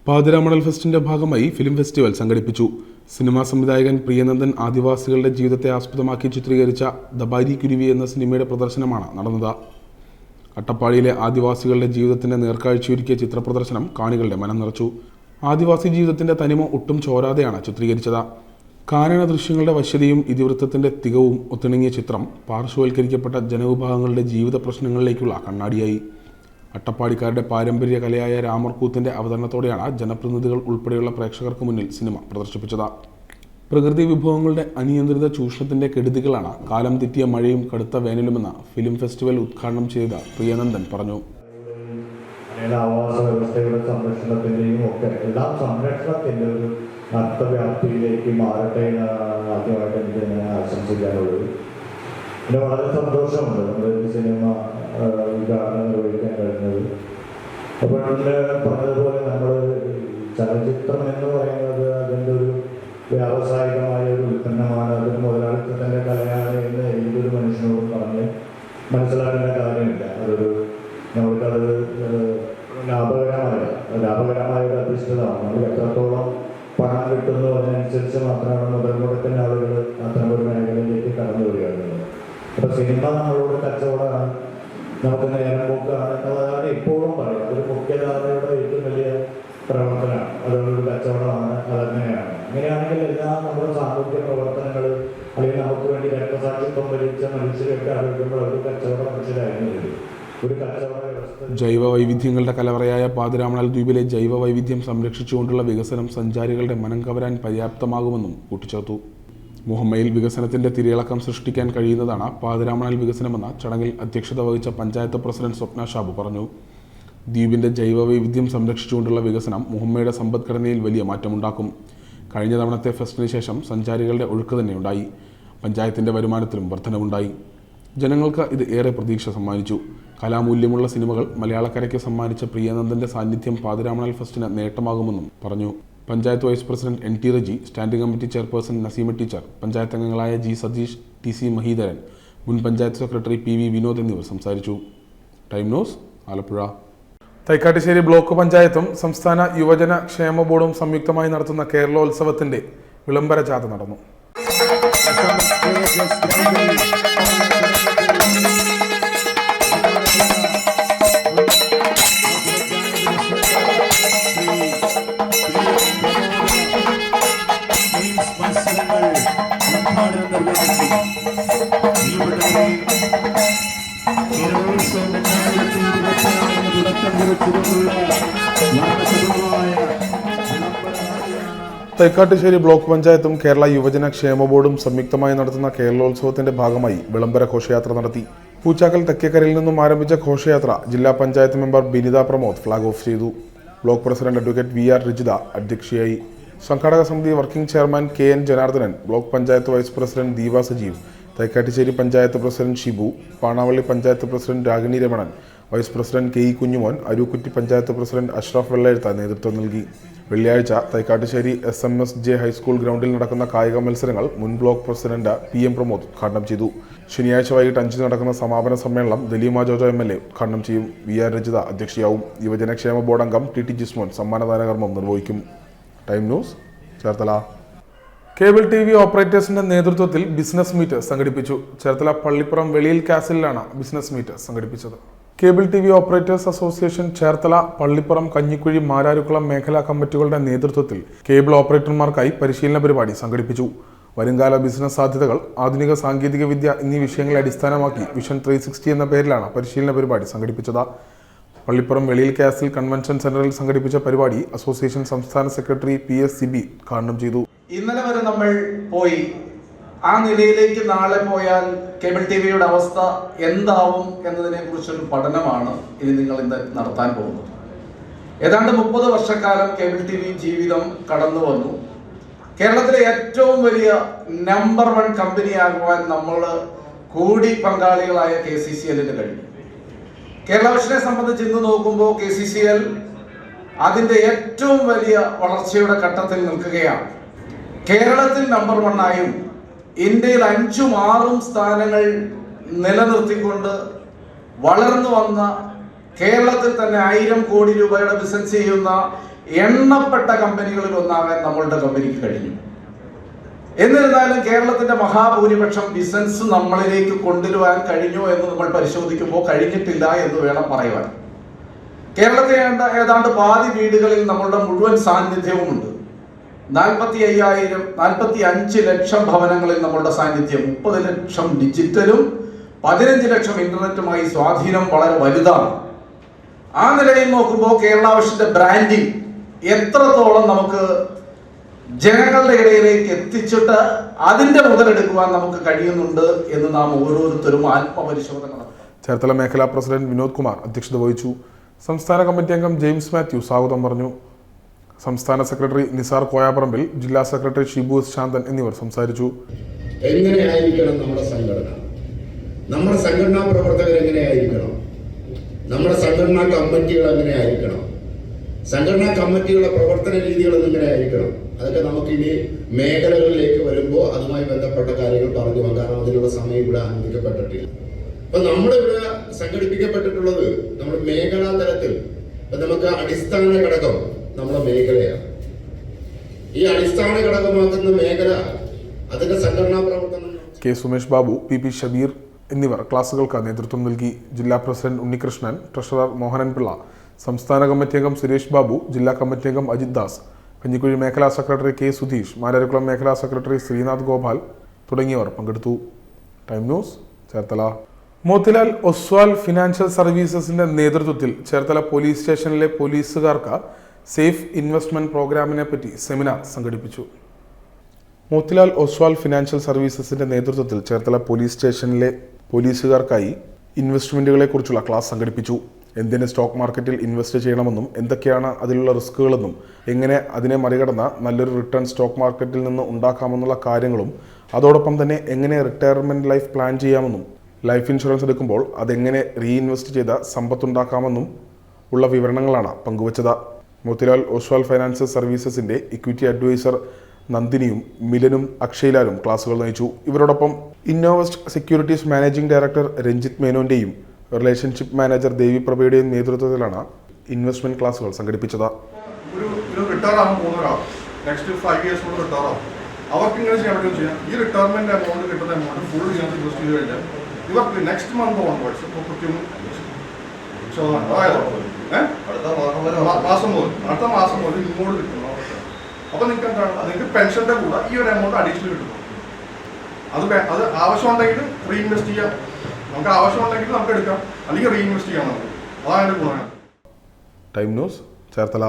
പാതിരാമണൽ ഫെസ്റ്റിന്റെ ഭാഗമായി ഫിലിം ഫെസ്റ്റിവൽ സംഘടിപ്പിച്ചു. സിനിമാ സംവിധായകൻ പ്രിയനന്ദൻ ആദിവാസികളുടെ ജീവിതത്തെ ആസ്പദമാക്കി ചിത്രീകരിച്ച ദബാരി കുരുവി എന്ന സിനിമയുടെ പ്രദർശനമാണ് നടന്നത്. അട്ടപ്പാടിയിലെ ആദിവാസികളുടെ ജീവിതത്തിന്റെ നേർക്കാഴ്ചയൊരുക്കിയ ചിത്രപ്രദർശനം കാണികളുടെ മനം നിറച്ചു. ആദിവാസി ജീവിതത്തിന്റെ തനിമ ഒട്ടും ചോരാതെയാണ് ചിത്രീകരിച്ചത്. കാനന ദൃശ്യങ്ങളുടെ വശ്യതയും ഇതിവൃത്തത്തിന്റെ തികവും ഒത്തിണങ്ങിയ ചിത്രം പാർശ്വവൽക്കരിക്കപ്പെട്ട ജനവിഭാഗങ്ങളുടെ ജീവിത പ്രശ്നങ്ങളിലേക്കുള്ള കണ്ണാടിയായി. അട്ടപ്പാടിക്കാരുടെ പാരമ്പര്യ കലയായ രാമർകൂത്തിന്റെ അവതരണത്തോടെയാണ് ജനപ്രതിനിധികൾ ഉൾപ്പെടെയുള്ള പ്രേക്ഷകർക്ക് മുന്നിൽ സിനിമ പ്രദർശിപ്പിച്ചത്. പ്രകൃതി വിഭവങ്ങളുടെ അനിയന്ത്രിത ചൂഷണത്തിന്റെ കെടുതികളാണ് കാലം തെറ്റിയ മഴയും കടുത്ത വേനലുമെന്ന് ഫിലിം ഫെസ്റ്റിവൽ ഉദ്ഘാടനം ചെയ്ത പ്രിയനന്ദൻ പറഞ്ഞു. ആവാസ വ്യവസ്ഥയുടെ സംരക്ഷണത്തിൻ്റെയും ഒക്കെ എല്ലാം സംരക്ഷണത്തിൻ്റെ ഒരു അർത്ഥവ്യാപ്തിയിലേക്ക് മാറട്ടെ എന്നാണ് ആദ്യമായിട്ട് എനിക്ക് ആശംസിക്കാനുള്ളത്. പിന്നെ വളരെ സന്തോഷമുണ്ട് നമ്മുടെ ഈ സിനിമ ഉദ്ഘാടനം നിർവഹിക്കാൻ കഴിഞ്ഞത്. അപ്പോൾ പറഞ്ഞതുപോലെ നമ്മൾ ചലച്ചിത്രം എന്ന് പറയുന്നത് അതിൻ്റെ ഒരു വ്യാവസായികമായ ഒരു ഉൽപ്പന്നമാണ്, അതൊരു മുതലാളിത്തത്തിൻ്റെ കലയാണ് എന്ന് ഏതൊരു മനുഷ്യനോടും പറഞ്ഞ് മനസ്സിലാക്കേണ്ട കാര്യമില്ല. നമ്മൾക്കത് ലാഭകരമായ ഒരു അധിഷ്ഠിതമാണ്. നമുക്ക് എത്രത്തോളം പണം കിട്ടുന്നു അതിനനുസരിച്ച് മാത്രമാണ് മുതൽ മുടക്കുന്ന ആളുകൾ അത്തരമൊരു മേഖലയിലേക്ക് കടന്നു വരികയാണ്. അപ്പോൾ സിനിമ നമ്മളോട് കച്ചവടമാണ്, നമുക്ക് നേരം പോക്കാണ് എന്നുള്ളതാണ് എപ്പോഴും പറയുക. അതൊരു മുഖ്യധാരയുടെ ഏറ്റവും വലിയ പ്രവർത്തനമാണ്, അതൊരു കച്ചവടമാണ്, അതങ്ങനെയാണ്. അങ്ങനെയാണെങ്കിൽ എല്ലാ നമ്മുടെ സാമൂഹ്യ പ്രവർത്തനങ്ങൾ അല്ലെങ്കിൽ നമുക്ക് വേണ്ടി രക്തസാക്ഷിത്വം വരിച്ച മനുഷ്യരൊക്കെ ആലോചിക്കുമ്പോൾ ഒരു കച്ചവട മനുഷ്യരായിരുന്നു. ഒരു കച്ചവട ജൈവ വൈവിധ്യങ്ങളുടെ കലവറയായ പാതിരാമണൽ ദ്വീപിലെ ജൈവ വൈവിധ്യം സംരക്ഷിച്ചുകൊണ്ടുള്ള വികസനം സഞ്ചാരികളുടെ മനം കവരാൻ പര്യാപ്തമാകുമെന്നും കൂട്ടിച്ചേർത്തു. മുഹമ്മയിൽ വികസനത്തിന്റെ തിരയിളക്കം സൃഷ്ടിക്കാൻ കഴിയുന്നതാണ് പാതിരാമണൽ വികസനമെന്ന ചടങ്ങിൽ അധ്യക്ഷത വഹിച്ച പഞ്ചായത്ത് പ്രസിഡന്റ് സ്വപ്ന ഷാബു പറഞ്ഞു. ദ്വീപിന്റെ ജൈവ വൈവിധ്യം സംരക്ഷിച്ചുകൊണ്ടുള്ള വികസനം മുഹമ്മയുടെ സമ്പദ്ഘടനയിൽ വലിയ മാറ്റമുണ്ടാക്കും. കഴിഞ്ഞ തവണത്തെ ഫെസ്റ്റിന് ശേഷം സഞ്ചാരികളുടെ ഒഴുക്ക് തന്നെയുണ്ടായി. പഞ്ചായത്തിന്റെ വരുമാനത്തിലും വർധനവുണ്ടായി. ജനങ്ങൾക്ക് ഇത് ഏറെ പ്രതീക്ഷ സമ്മാനിച്ചു. കലാമൂല്യമുള്ള സിനിമകൾ മലയാളക്കരയ്ക്ക് സമ്മാനിച്ച പ്രിയനന്ദന്റെ സാന്നിധ്യം പാതിരാമണൽ ഫെസ്റ്റിന് നേട്ടമാകുമെന്നും പറഞ്ഞു. Panchayat vice president NT Reji, standing committee chairperson Naseema teacher, panchayat അംഗങ്ങളായ G സതീഷ്, TC മഹീധരൻ, മുൻ പഞ്ചായത്ത് സെക്രട്ടറി PV വിനോദ് എന്നിവർ സംസാരിച്ചു. Time news, Alappuzha. Thaikattussery block പഞ്ചായത്തും സംസ്ഥാന യുവജന ക്ഷേമ ബോർഡും സംയുക്തമായി നടത്തുന്ന കേരളോത്സവത്തിന്റെ വിളംബര ജാഥ നടന്നു. തൈക്കാട്ടുശ്ശേരി ബ്ലോക്ക് പഞ്ചായത്തും കേരള യുവജന ക്ഷേമ ബോർഡും സംയുക്തമായി നടത്തുന്ന കേരളോത്സവത്തിന്റെ ഭാഗമായി വിളംബര ഘോഷയാത്ര നടത്തി. പൂച്ചാക്കൽ തെക്കേക്കരയിൽ നിന്നും ആരംഭിച്ച ഘോഷയാത്ര ജില്ലാ panchayat member Binitha Pramod flag off ചെയ്തു. Block president advocate VR Rajitha അധ്യക്ഷയായി. സംഘാടക സമിതി working chairman KN Janardhanan, block panchayat vice president Deepa Sajeev, Thaikattussery panchayat president Shibu, Panavally panchayat president Ragini Ramanan, vice president KE Kunjumon, Arookutty panchayat president Ashraf വെള്ളെഴുത്ത നേതൃത്വം നൽകി. വെള്ളിയാഴ്ച തൈക്കാട്ടുശ്ശേരി SMSJ ഹൈസ്കൂൾ ഗ്രൗണ്ടിൽ നടക്കുന്ന കായിക മത്സരങ്ങൾ മുൻ ബ്ലോക്ക് പ്രസിഡന്റ് PM പ്രമോദ് ഉദ്ഘാടനം ചെയ്തു. ശനിയാഴ്ച വൈകിട്ട് 5 നടക്കുന്ന സമാപന സമ്മേളനം ദലീമ ജോജോ MLA ഉദ്ഘാടനം ചെയ്യും. VR രജിത അധ്യക്ഷയാവും. യുവജനക്ഷേമ ബോർഡ് അംഗം TT ജിസ്മോൻ സമ്മാനദാന കർമ്മം നിർവഹിക്കും. Time news, Cherthala. Cable TV ഓപ്പറേറ്റേഴ്സിന്റെ നേതൃത്വത്തിൽ ബിസിനസ് മീറ്റ് സംഘടിപ്പിച്ചു. ചേർത്തല പള്ളിപ്പുറം വെളിയിൽ കാസിലാണ് ബിസിനസ് മീറ്റ് സംഘടിപ്പിച്ചത്. Cable TV operators association Cherthala, Pallippuram, Kanjikuzhi, Mararikulam മേഖലാ കമ്മിറ്റികളുടെ നേതൃത്വത്തിൽ കേബിൾ ഓപ്പറേറ്റർമാർക്കായി പരിശീലന പരിപാടി സംഘടിപ്പിച്ചു. വരുംകാല ബിസിനസ് സാധ്യതകൾ, ആധുനിക സാങ്കേതിക വിദ്യ എന്നീ വിഷയങ്ങളെ അടിസ്ഥാനമാക്കി വിഷൻ 360 എന്ന പേരിലാണ് പരിശീലന പരിപാടി സംഘടിപ്പിച്ചത്. പള്ളിപ്പുറം വെളിയിൽ കാസിൽ കൺവെൻഷൻ സെന്ററിൽ സംഘടിപ്പിച്ച പരിപാടി അസോസിയേഷൻ സംസ്ഥാന സെക്രട്ടറി PS സിബി ഉദ്ഘാടനം ചെയ്തു. ഇന്നലെ വരെ നമ്മൾ പോയി ആ നിലയിലേക്ക് നാളെ പോയാൽ കേബിൾ TVയുടെ അവസ്ഥ എന്താവും എന്നതിനെ കുറിച്ചൊരു പഠനമാണ് ഇനി നിങ്ങൾ ഇന്ന് നടത്താൻ പോകുന്നത്. ഏതാണ്ട് 30 വർഷക്കാലം കേബിൾ TV ജീവിതം കടന്നു വന്നു. കേരളത്തിലെ ഏറ്റവും വലിയ നമ്പർ 1 കമ്പനിയാകുവാൻ നമ്മൾ കൂടി പങ്കാളികളായ KCCLന് കഴിഞ്ഞു. കേരള വിഷനെ സംബന്ധിച്ച് ഇന്ന് നോക്കുമ്പോൾ KCCL അതിൻ്റെ ഏറ്റവും വലിയ വളർച്ചയുടെ ഘട്ടത്തിൽ നിൽക്കുകയാണ്. കേരളത്തിൽ നമ്പർ 1 ആയും ഇന്ത്യയിൽ 5ഉം 6ഉം സ്ഥാനങ്ങൾ നിലനിർത്തിക്കൊണ്ട് വളർന്നു വന്ന കേരളത്തിൽ തന്നെ 1000 കോടി രൂപയുടെ ബിസിനസ് ചെയ്യുന്ന എണ്ണപ്പെട്ട കമ്പനികളിൽ ഒന്നാകാൻ നമ്മളുടെ കമ്പനിക്ക് കഴിഞ്ഞു. എന്നിരുന്നാലും കേരളത്തിന്റെ മഹാഭൂരിപക്ഷം ബിസിനസ് നമ്മളിലേക്ക് കൊണ്ടുവരാൻ കഴിഞ്ഞു എന്ന് നമ്മൾ പരിശോധിക്കുമ്പോൾ കഴിഞ്ഞിട്ടില്ല എന്ന് വേണം പറയുവാൻ. കേരളത്തിലെ ഏതാണ്ട് പാതി വീടുകളിൽ നമ്മളുടെ മുഴുവൻ സാന്നിധ്യവുമുണ്ട്. 45 ലക്ഷം ഭവനങ്ങളിൽ നമ്മളുടെ സാന്നിധ്യം, 30 ലക്ഷം ഡിജിറ്റലും 15 ലക്ഷം ഇന്റർനെറ്റുമായി സ്വാധീനം വളരെ വലുതാണ്. ആ നിലയിൽ നോക്കുമ്പോൾ കേരള വിഷന്റെ ബ്രാൻഡിങ് എത്രത്തോളം നമുക്ക് ജനങ്ങളുടെ ഇടയിലേക്ക് എത്തിച്ചിട്ട് അതിന്റെ മുതലെടുക്കുവാൻ നമുക്ക് കഴിയുന്നുണ്ട് എന്ന് നാം ഓരോരുത്തരും ആത്മപരിശോധന നടത്തണം. ചേർത്തല മേഖലാ പ്രസിഡന്റ് വിനോദ് കുമാർ അധ്യക്ഷത വഹിച്ചു. സംസ്ഥാന കമ്മിറ്റി അംഗം ജെയിംസ് മാത്യു സ്വാഗതം പറഞ്ഞു. സംസ്ഥാന സെക്രട്ടറി നിസാർ കോയാപ്പറമ്പിൽ, ജില്ലാ സെക്രട്ടറി ഷിബു എസ് ശാന്തൻ എന്നിവർ സംസാരിച്ചു. എങ്ങനെയായിരിക്കണം നമ്മുടെ സംഘടന, നമ്മുടെ സംഘടനാ പ്രവർത്തകർ എങ്ങനെയായിരിക്കണം, നമ്മുടെ സംഘടനാ കമ്മിറ്റികൾ എങ്ങനെയായിരിക്കണം, സംഘടനാ കമ്മിറ്റികളുടെ പ്രവർത്തന രീതികൾ എങ്ങനെയായിരിക്കണം, അതൊക്കെ നമുക്ക് ഇനി മേഖലകളിലേക്ക് വരുമ്പോൾ അതുമായി ബന്ധപ്പെട്ട കാര്യങ്ങൾ പറഞ്ഞു പോകാം. കാരണം അതിനുള്ള സമയം ഇവിടെ അനുവദിക്കപ്പെട്ടിട്ടില്ല. അപ്പൊ നമ്മളിവിടെ സംഘടിപ്പിക്കപ്പെട്ടിട്ടുള്ളത് നമ്മുടെ മേഖലാ തലത്തിൽ നമുക്ക് അടിസ്ഥാന ഘടകം നമ്മുടെ മേഖലയാണ്. ഈ അടിസ്ഥാന ഘടകമാക്കുന്ന മേഖല അതിന്റെ സംഘടനാ പ്രവർത്തനം. കെ സുമേഷ് ബാബു, പി ഷബീർ എന്നിവർ ക്ലാസുകൾക്ക് നേതൃത്വം നൽകി. ജില്ലാ പ്രസിഡന്റ് ഉണ്ണികൃഷ്ണൻ, ട്രഷറർ മോഹനൻ പിള്ള, സംസ്ഥാന കമ്മിറ്റി അംഗം സുരേഷ് ബാബു, ജില്ലാ കമ്മിറ്റി അംഗം അജിത് ദാസ്, കഞ്ഞിക്കുഴി മേഖലാ സെക്രട്ടറി കെ സുധീഷ്, മാരാരിക്കുളം മേഖലാ സെക്രട്ടറി ശ്രീനാഥ് ഗോപാൽ തുടങ്ങിയവർ പങ്കെടുത്തു. Time news, Cherthala. Motilal Oswal financial സർവീസസിന്റെ നേതൃത്വത്തിൽ ചേർത്തല പോലീസ് സ്റ്റേഷനിലെ പോലീസുകാർക്ക് സേഫ് ഇൻവെസ്റ്റ്മെന്റ് പ്രോഗ്രാമിനെ പറ്റി സെമിനാർ സംഘടിപ്പിച്ചു. മോത്തിലാൽ ഒസ്വാൽ ഫിനാൻഷ്യൽ സർവീസസിന്റെ നേതൃത്വത്തിൽ ചേർത്തല പോലീസ് സ്റ്റേഷനിലെ പോലീസുകാർക്കായി ഇൻവെസ്റ്റ്മെന്റുകളെ കുറിച്ചുള്ള ക്ലാസ് സംഘടിപ്പിച്ചു. എന്തിന് സ്റ്റോക്ക് മാർക്കറ്റിൽ ഇൻവെസ്റ്റ് ചെയ്യണമെന്നും എന്തൊക്കെയാണ് അതിലുള്ള റിസ്കുകളെന്നും എങ്ങനെ അതിനെ മറികടന്ന നല്ലൊരു റിട്ടേൺ സ്റ്റോക്ക് മാർക്കറ്റിൽ നിന്ന് ഉണ്ടാക്കാമെന്നുള്ള കാര്യങ്ങളും അതോടൊപ്പം തന്നെ എങ്ങനെ റിട്ടയർമെന്റ് ലൈഫ് പ്ലാൻ ചെയ്യാമെന്നും ലൈഫ് ഇൻഷുറൻസ് എടുക്കുമ്പോൾ അതെങ്ങനെ റീഇൻവെസ്റ്റ് ചെയ്ത സമ്പത്തുണ്ടാക്കാമെന്നും ഉള്ള വിവരണങ്ങളാണ് പങ്കുവച്ചത്. മോത്തിലാൽ ഒസ്വാൽ ഫൈനാൻഷ്യൽ സർവീസസിന്റെ ഇക്വിറ്റി അഡ്വൈസർ നന്ദിനിയും മിലനും അക്ഷയ്ലാലും ക്ലാസുകൾ നയിച്ചു. ഇവരോടൊപ്പം Innovest securities managing director Ranjith മേനോന്റെയും റിലേഷൻഷിപ്പ് മാനേജർ ദേവി പ്രഭയുടെയും നേതൃത്വത്തിലാണ് ഇൻവെസ്റ്റ്മെന്റ് ക്ലാസുകൾ സംഘടിപ്പിച്ചത്. ഒരു റിട്ടയർ ആകാൻ പോകുന്ന നെക്സ്റ്റ് 5 years കൊണ്ട് റിട്ടയർ ആവും. അവർക്ക് ഇങ്ങനെ ചെയ്യാൻ പറ്റും ചെയ്യാം. ഈ റിട്ടയർമെന്റ് എമൗണ്ട് കിട്ടുന്ന എമൗണ്ട് ഫുൾ ഇതിനകത്ത് ഇൻവെസ്റ്റ് ചെയ്ത് കഴിഞ്ഞാൽ ഇവർക്ക് നെക്സ്റ്റ് മന്ത് ഓൺവേർഡ്സ് 30%, അതായത് അടുത്ത മാസം മുതൽ ഇങ്ങോട്ട് കിട്ടുന്നു. അപ്പൊ നിങ്ങൾക്ക് എന്താണ്, നിങ്ങൾക്ക് പെൻഷന്റെ കൂടെ ഈ ഒരു എമൗണ്ട് അഡീഷണൽ കിട്ടുന്നു. അത് ആവശ്യമുണ്ടെങ്കിൽ റീഇൻവെസ്റ്റ് ചെയ്യാം. നമുക്ക് ആവശ്യമുണ്ടെങ്കിൽ നമുക്ക് എടുക്കാം, അല്ലെങ്കിൽ റീഇൻവെസ്റ്റ് ചെയ്യാം. നമുക്ക് അതാണ് ഗുണം. Time news, Cherthala.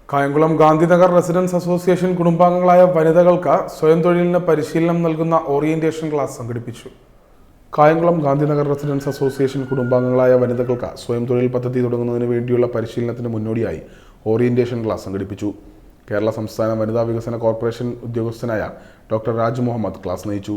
Kayamkulam Gandhinagar residence association കുടുംബാംഗങ്ങളായ വനിതകൾക്ക് സ്വയം തൊഴിലിന് പരിശീലനം നൽകുന്ന ഓറിയന്റേഷൻ ക്ലാസ് സംഘടിപ്പിച്ചു. കായംകുളം ഗാന്ധിനഗർ റെസിഡൻസ് അസോസിയേഷൻ കുടുംബാംഗങ്ങളായ വനിതകൾക്ക് സ്വയം തൊഴിൽ പദ്ധതി തുടങ്ങുന്നതിന് വേണ്ടിയുള്ള പരിശീലനത്തിന് മുന്നോടിയായി ഓറിയന്റേഷൻ ക്ലാസ് സംഘടിപ്പിച്ചു. കേരള സംസ്ഥാന വനിതാ വികസന കോർപ്പറേഷൻ ഉദ്യോഗസ്ഥനായ ഡോക്ടർ രാജ് മുഹമ്മദ് ക്ലാസ് നയിച്ചു.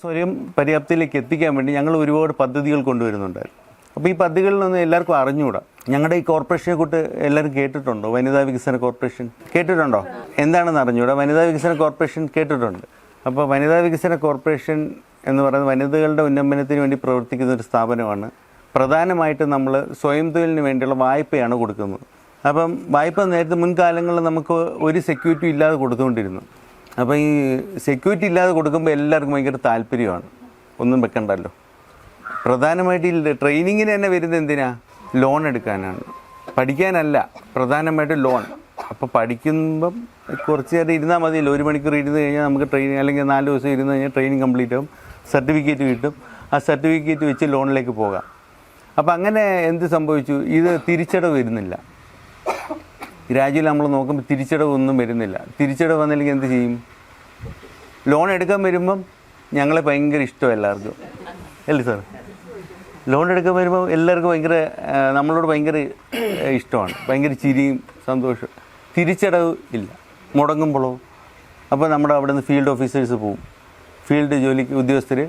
സ്വയം പര്യാപ്തിയിലേക്ക് എത്തിക്കാൻ വേണ്ടി ഞങ്ങൾ ഒരുപാട് പദ്ധതികൾ കൊണ്ടുവരുന്നുണ്ടായിരുന്നു. അപ്പോൾ ഈ പദ്ധതികളിലൊന്നും എല്ലാവർക്കും അറിഞ്ഞുകൂടാ. ഞങ്ങളുടെ ഈ കോർപ്പറേഷനെ കുറിച്ച് എല്ലാവരും കേട്ടിട്ടുണ്ടോ? വനിതാ വികസന കോർപ്പറേഷൻ കേട്ടിട്ടുണ്ടോ? എന്താണെന്ന് അറിഞ്ഞുകൂടാ. വനിതാ വികസന കോർപ്പറേഷൻ കേട്ടിട്ടുണ്ട്. അപ്പോൾ വനിതാ വികസന കോർപ്പറേഷൻ എന്ന് പറയുന്നത് വനിതകളുടെ ഉന്നമനത്തിന് വേണ്ടി പ്രവർത്തിക്കുന്ന ഒരു സ്ഥാപനമാണ്. പ്രധാനമായിട്ടും നമ്മൾ സ്വയം തൊഴിലിന് വേണ്ടിയുള്ള വായ്പയാണ് കൊടുക്കുന്നത്. അപ്പം വായ്പ നേരത്തെ മുൻകാലങ്ങളിൽ നമുക്ക് ഒരു സെക്യൂരിറ്റി ഇല്ലാതെ കൊടുത്തുകൊണ്ടിരുന്നു. അപ്പോൾ ഈ സെക്യൂരിറ്റി ഇല്ലാതെ കൊടുക്കുമ്പോൾ എല്ലാവർക്കും ഭയങ്കര താല്പര്യമാണ്, ഒന്നും വെക്കണ്ടല്ലോ. പ്രധാനമായിട്ട് ഈ ട്രെയിനിങ്ങിന് തന്നെ വരുന്നത് എന്തിനാ? ലോൺ എടുക്കാനാണ്, പഠിക്കാനല്ല. പ്രധാനമായിട്ട് ലോൺ. അപ്പോൾ പഠിക്കുമ്പം കുറച്ച് നേരം ഇരുന്നാൽ മതിയല്ലോ. 1 മണിക്കൂർ ഇരുന്ന് കഴിഞ്ഞാൽ നമുക്ക് ട്രെയിനിങ്, അല്ലെങ്കിൽ 4 ദിവസം ഇരുന്ന് കഴിഞ്ഞാൽ ട്രെയിനിങ് കംപ്ലീറ്റ് ആവും, സർട്ടിഫിക്കറ്റ് കിട്ടും. ആ സർട്ടിഫിക്കറ്റ് വെച്ച് ലോണിലേക്ക് പോകാം. അപ്പം അങ്ങനെ എന്ത് സംഭവിച്ചു? ഇത് തിരിച്ചടവ് വരുന്നില്ല. ഗ്രാജുവലി നമ്മൾ നോക്കുമ്പോൾ തിരിച്ചടവ് ഒന്നും വരുന്നില്ല. തിരിച്ചടവ് വന്നില്ലെങ്കിൽ എന്ത് ചെയ്യും? ലോൺ എടുക്കാൻ വരുമ്പം ഞങ്ങളെ ഭയങ്കര ഇഷ്ടം എല്ലാവർക്കും, അല്ലേ സാർ? ലോൺ എടുക്കാൻ വരുമ്പോൾ എല്ലാവർക്കും ഭയങ്കര, നമ്മളോട് ഭയങ്കര ഇഷ്ടമാണ്, ഭയങ്കര ചിരിയും സന്തോഷം. തിരിച്ചടവ് ഇല്ല. മുടങ്ങുമ്പോഴോ? അപ്പോൾ നമ്മുടെ അവിടെ നിന്ന് ഫീൽഡ് ഓഫീസേഴ്സ് പോവും. ഫീൽഡ് ജോലിക്ക് ഉദ്യോഗസ്ഥർ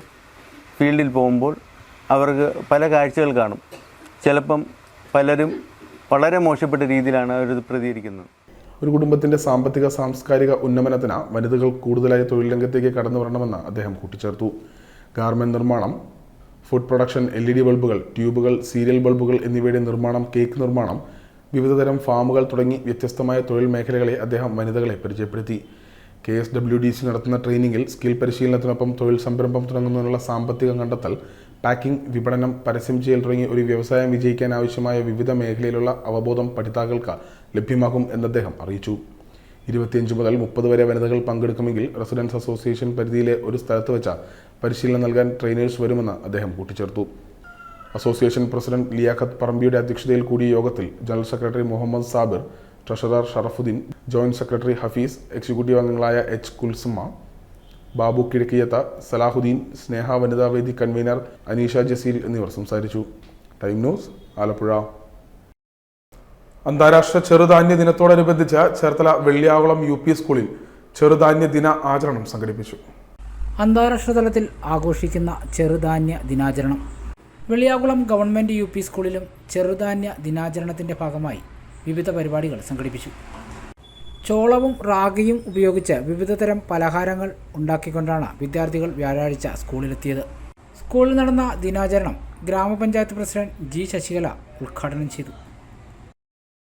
ഫീൽഡിൽ പോകുമ്പോൾ അവർക്ക് പല കാഴ്ചകൾ കാണും. ചിലപ്പം പലരും വളരെ മോശപ്പെട്ട രീതിയിലാണ് അവർ പ്രതികരിക്കുന്നത്. ഒരു കുടുംബത്തിന്റെ സാമ്പത്തിക സാംസ്കാരിക ഉന്നമനത്തിന് വനിതകൾ കൂടുതലായി തൊഴിൽ രംഗത്തേക്ക് കടന്നു വരണമെന്ന് അദ്ദേഹം കൂട്ടിച്ചേർത്തു. ഗാർമെന്റ് നിർമ്മാണം, ഫുഡ് പ്രൊഡക്ഷൻ, LED ബൾബുകൾ, ട്യൂബുകൾ, സീരിയൽ ബൾബുകൾ എന്നിവയുടെ നിർമ്മാണം, കേക്ക് നിർമ്മാണം, വിവിധതരം ഫാമുകൾ തുടങ്ങി വ്യത്യസ്തമായ തൊഴിൽ മേഖലകളെ അദ്ദേഹം വനിതകളെ പരിചയപ്പെടുത്തി. KSWDC നടത്തുന്ന ട്രെയിനിങ്ങിൽ സ്കിൽ പരിശീലനത്തിനൊപ്പം തൊഴിൽ സംരംഭം തുടങ്ങുന്നതിനുള്ള സാമ്പത്തികം കണ്ടെത്തൽ, പാക്കിംഗ്, വിപണനം, പരസ്യം ചെയ്യൽ തുടങ്ങി ഒരു വ്യവസായം വിജയിക്കാൻ ആവശ്യമായ വിവിധ മേഖലയിലുള്ള അവബോധം പഠിതാക്കൾക്ക് ലഭ്യമാകും എന്ന് അദ്ദേഹം അറിയിച്ചു. 25 മുതൽ 30 വരെ വനിതകൾ പങ്കെടുക്കുമെങ്കിൽ റെസിഡൻസ് അസോസിയേഷൻ പരിധിയിലെ ഒരു സ്ഥലത്ത് വെച്ച പരിശീലനം നൽകാൻ ട്രെയിനേഴ്സ് വരുമെന്ന് അദ്ദേഹം കൂട്ടിച്ചേർത്തു. അസോസിയേഷൻ പ്രസിഡന്റ് ലിയാഖത്ത് പറമ്പിയുടെ അധ്യക്ഷതയിൽ കൂടിയ യോഗത്തിൽ general secretary Muhammad Sabir, treasurer Sharafuddin, joint secretary Hafeez, executive അംഗങ്ങളായ H. കുൽസുമ, ബാബു കിഴക്കിയത്ത, സലാഹുദ്ദീൻ, സ്നേഹ വനിതാവേദി കൺവീനർ അനീഷ ജസീൽ എന്നിവർ സംസാരിച്ചു. Time news, Alappuzha. അന്താരാഷ്ട്ര ചെറുധാന്യ ദിനത്തോടനുബന്ധിച്ച് ചേർത്തല വെള്ളിയാകുളം UP സ്കൂളിൽ ചെറുധാന്യ ദിന ആചരണം സംഘടിപ്പിച്ചു. അന്താരാഷ്ട്ര തലത്തിൽ ആഘോഷിക്കുന്ന ചെറുധാന്യ ദിനാചരണം വെള്ളിയാകുളം ഗവൺമെൻറ് UP സ്കൂളിലും ചെറുധാന്യ ദിനാചരണത്തിൻ്റെ ഭാഗമായി വിവിധ പരിപാടികൾ സംഘടിപ്പിച്ചു. ചോളവും റാഗിയും ഉപയോഗിച്ച് വിവിധതരം പലഹാരങ്ങൾ ഉണ്ടാക്കിക്കൊണ്ടാണ് വിദ്യാർത്ഥികൾ വ്യാഴാഴ്ച സ്കൂളിലെത്തിയത്. സ്കൂളിൽ നടന്ന ദിനാചരണം ഗ്രാമപഞ്ചായത്ത് പ്രസിഡന്റ് G. ശശികല ഉദ്ഘാടനം ചെയ്തു.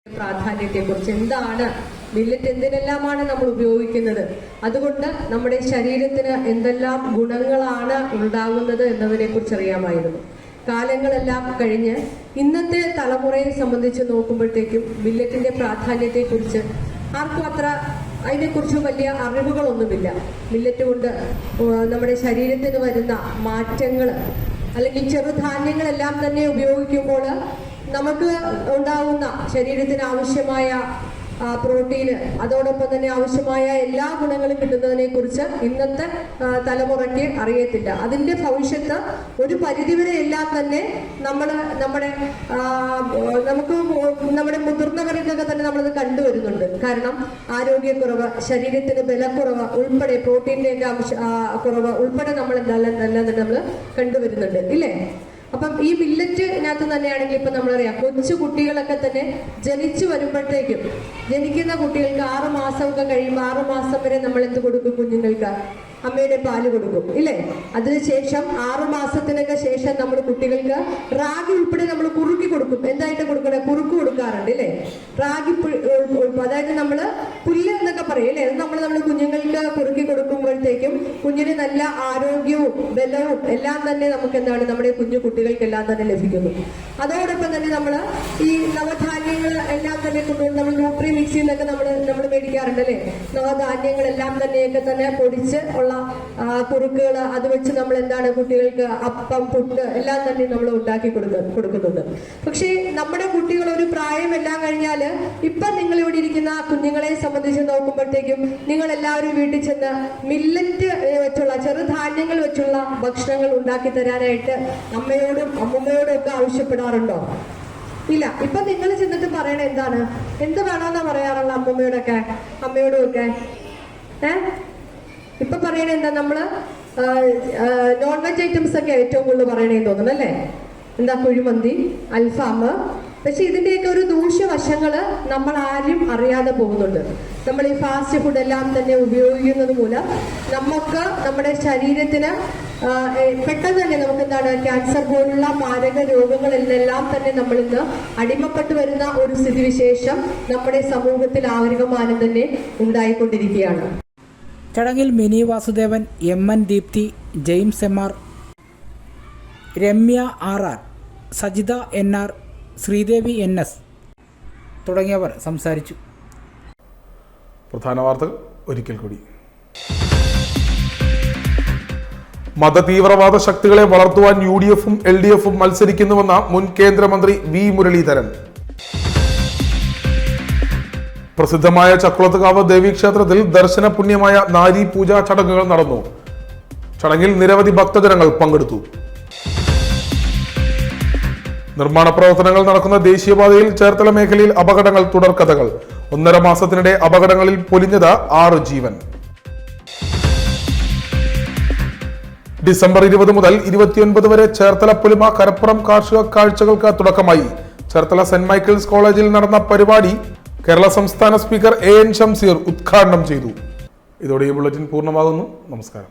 പ്രാധാന്യത്തെക്കുറിച്ച്, എന്താണ് മില്ലറ്റ്, എന്തിനെല്ലാമാണ് നമ്മൾ ഉപയോഗിക്കുന്നത്, അതുകൊണ്ട് നമ്മുടെ ശരീരത്തിന് എന്തെല്ലാം ഗുണങ്ങളാണ് ഉണ്ടാകുന്നത് എന്നതിനെക്കുറിച്ച് അറിയാമായിരുന്നു. കാലങ്ങളെല്ലാം കഴിഞ്ഞ് ഇന്നത്തെ തലമുറയെ സംബന്ധിച്ച് നോക്കുമ്പോഴത്തേക്കും മില്ലറ്റിന്റെ പ്രാധാന്യത്തെക്കുറിച്ച് ആർക്കും അത്ര അതിനെക്കുറിച്ച് വലിയ അറിവുകളൊന്നുമില്ല. മില്ലറ്റ് കൊണ്ട് നമ്മുടെ ശരീരത്തിന് വരുന്ന മാറ്റങ്ങൾ, അല്ലെങ്കിൽ ചെറുധാന്യങ്ങളെല്ലാം തന്നെ ഉപയോഗിക്കുമ്പോൾ നമുക്ക് ഉണ്ടാകുന്ന ശരീരത്തിന് ആവശ്യമായ പ്രോട്ടീന്, അതോടൊപ്പം തന്നെ ആവശ്യമായ എല്ലാ ഗുണങ്ങളും കിട്ടുന്നതിനെ കുറിച്ച് ഇന്നത്തെ തലമുറയ്ക്ക് അറിയത്തില്ല. അതിന്റെ ഭവിഷ്യത്ത് ഒരു പരിധിവരെ എല്ലാം തന്നെ നമ്മുടെ മുതിർന്നവരിലൊക്കെ തന്നെ നമ്മളത് കണ്ടുവരുന്നുണ്ട്. കാരണം ആരോഗ്യക്കുറവ്, ശരീരത്തിന് ബലക്കുറവ് ഉൾപ്പെടെ, പ്രോട്ടീനിന്റെ കുറവ് ഉൾപ്പെടെ നമ്മളെല്ലാം നമ്മൾ കണ്ടുവരുന്നുണ്ട്, ഇല്ലേ? അപ്പം ഈ മില്ലറ്റിനകത്ത് തന്നെയാണെങ്കിൽ ഇപ്പൊ നമ്മളറിയാം, കൊച്ചു കുട്ടികളൊക്കെ തന്നെ ജനിച്ചു വരുമ്പോഴത്തേക്കും, ജനിക്കുന്ന കുട്ടികൾക്ക് 6 മാസമൊക്കെ കഴിയുമ്പോൾ 6 മാസം വരെ നമ്മൾ എന്ത് കൊടുക്കും? കുഞ്ഞുങ്ങൾക്ക് അമ്മയുടെ പാല് കൊടുക്കും, ഇല്ലേ? അതിനുശേഷം 6 മാസത്തിനൊക്കെ ശേഷം നമ്മൾ കുട്ടികൾക്ക് റാഗി ഉൾപ്പെടെ നമ്മൾ കുറുക്കി കൊടുക്കും. എന്തായിട്ട് കൊടുക്കണേ? കുറുക്ക് കൊടുക്കാറുണ്ട്, ഇല്ലേ? റാഗി, അതായത് നമ്മൾ പുല്ല് എന്നൊക്കെ പറയും, അല്ലേ? അത് നമ്മൾ കുഞ്ഞുങ്ങൾക്ക് കുറുക്കി കൊടുക്കുമ്പോഴത്തേക്കും കുഞ്ഞിന് നല്ല ആരോഗ്യവും ബലവും എല്ലാം തന്നെ നമുക്ക് എന്താണ്, നമ്മുടെ കുഞ്ഞു കുട്ടികൾക്കെല്ലാം തന്നെ ലഭിക്കുന്നു. അതോടൊപ്പം തന്നെ നമ്മൾ ഈ നവധാന്യങ്ങൾ എല്ലാം തന്നെ കൊണ്ടുവന്ന് നമ്മൾ ന്യൂട്രി മിക്സി എന്നൊക്കെ നമ്മൾ മേടിക്കാറുണ്ട്, അല്ലേ? നവധാന്യങ്ങളെല്ലാം തന്നെയൊക്കെ തന്നെ പൊടിച്ച് ഉള്ള കുറുക്കുകൾ, അത് വെച്ച് നമ്മൾ എന്താണ് കുട്ടികൾക്ക് അപ്പം, പുട്ട് എല്ലാം തന്നെ നമ്മൾ ഉണ്ടാക്കി കൊടുക്കുന്നുണ്ട്. പക്ഷേ നമ്മുടെ കുട്ടികൾ ഒരു പ്രായമെല്ലാം കഴിഞ്ഞാൽ, ഇപ്പൊ നിങ്ങൾ ഇവിടെ ഇരിക്കുന്ന കുഞ്ഞുങ്ങളെ സംബന്ധിച്ച് നോക്കുമ്പോഴത്തേക്കും നിങ്ങൾ എല്ലാവരും വീട്ടിൽ ചെന്ന് മില്ലറ്റ് വെച്ചുള്ള, ചെറുധാന്യങ്ങൾ വെച്ചുള്ള ഭക്ഷണങ്ങൾ ഉണ്ടാക്കി തരാനായിട്ട് അമ്മയോടും അമ്മൂമ്മയോടും ഒക്കെ ആവശ്യപ്പെടാറുണ്ടോ? ഇല്ല. ഇപ്പൊ നിങ്ങൾ ചെന്നിട്ട് പറയണ എന്താണ്? എന്ത് വേണമെന്നാ പറയാറുള്ള അമ്മൂമ്മയോടൊക്കെ, അമ്മയോടും ഒക്കെ? ഇപ്പൊ പറയണ എന്താ? നമ്മള് നോൺ വെജ് ഐറ്റംസ് ഒക്കെ ഏറ്റവും കൂടുതൽ പറയണേന്ന് തോന്നുന്നു, അല്ലേ? എന്താ? കുഴിമന്തി, അൽഫാം. പക്ഷെ ഇതിന്റെയൊക്കെ ഒരു ദൂഷ്യവശങ്ങള് നമ്മൾ ആരും അറിയാതെ പോകുന്നുണ്ട്. നമ്മൾ ഈ ഫാസ്റ്റ് ഫുഡ് എല്ലാം തന്നെ ഉപയോഗിക്കുന്നത് മൂലം നമുക്ക് നമ്മുടെ ശരീരത്തിന് പെട്ടെന്ന് തന്നെ നമുക്ക് എന്താണ്, ക്യാൻസർ പോലുള്ള മാരക രോഗങ്ങളെല്ലാം തന്നെ നമ്മൾ ഇന്ന് അടിമപ്പെട്ടു വരുന്ന ഒരു സ്ഥിതിവിശേഷം നമ്മുടെ സമൂഹത്തിൽ ആകമാനം തന്നെ ഉണ്ടായിക്കൊണ്ടിരിക്കുകയാണ്. ചടങ്ങിൽ Mini Vasudevan, MN Deepthi, James MR, Ramya RR, Sajitha NR, Sreedevi NS തുടങ്ങിയവർ സംസാരിച്ചു. പ്രധാന വാർത്തകൾ ഒരിക്കൽ കൂടി. മതതീവ്രവാദ ശക്തികളെ വളർത്തുവാൻ UDFും LDFും മത്സരിക്കുന്നുവെന്ന മുൻ കേന്ദ്രമന്ത്രി V. മുരളീധരൻ. പ്രസിദ്ധമായ ചക്കുളത്തുകാവ് ദേവീക്ഷേത്രത്തിൽ ദർശന പുണ്യമായ നാരി പൂജാ ചടങ്ങുകൾ നടന്നു. ചടങ്ങിൽ നിരവധി ഭക്തജനങ്ങൾ പങ്കെടുത്തു. നിർമ്മാണ പ്രവർത്തനങ്ങൾ നടക്കുന്ന ദേശീയപാതയിൽ ചേർത്തല മേഖലയിൽ അപകടങ്ങൾ തുടർക്കഥകൾ. 1.5 മാസത്തിനിടെ അപകടങ്ങളിൽ പൊലിഞ്ഞത് 6 ജീവൻ. ഡിസംബർ 20 മുതൽ 29 വരെ ചേർത്തല പുലിമ കരപ്പുറം കാർഷിക കാഴ്ചകൾക്ക് തുടക്കമായി. ചേർത്തല സെന്റ് മൈക്കിൾസ് കോളേജിൽ നടന്ന പരിപാടി കേരള സംസ്ഥാന സ്പീക്കർ AN ഷംസീർ ഉദ്ഘാടനം ചെയ്തു. ഇതോടെ ഈ ബുള്ളറ്റിൻ പൂർണ്ണമാകുന്നു. നമസ്കാരം.